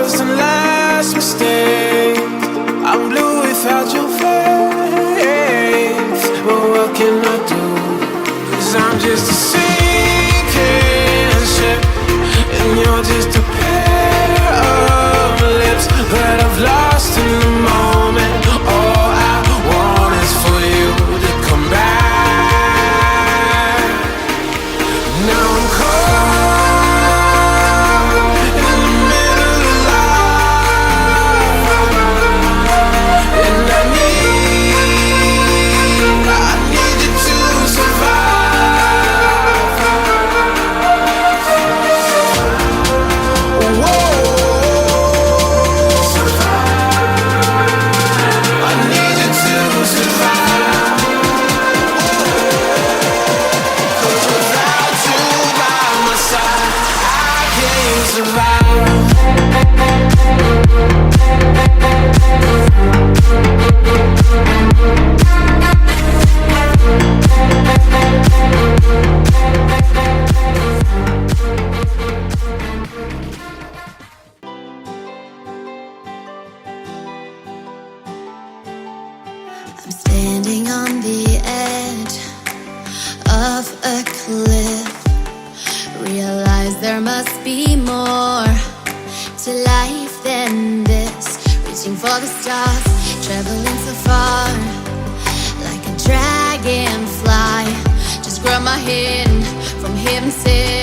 first and last mistake. I'm blue without your face. But what can I do? 'Cause I'm just a sinking ship, and you're just a pair of lips that I've lost in the moment. All I want is for you to come back. Now I'm caught in the middle of life, and I need you to survive. Whoa, I need you to survive. 'Cause without you by my side, I can't survive. I'm standing on the edge of a cliff. Realize there must be more to life than this. Reaching for the stars, traveling so far, like a dragonfly. Just grab my hand from heaven sent.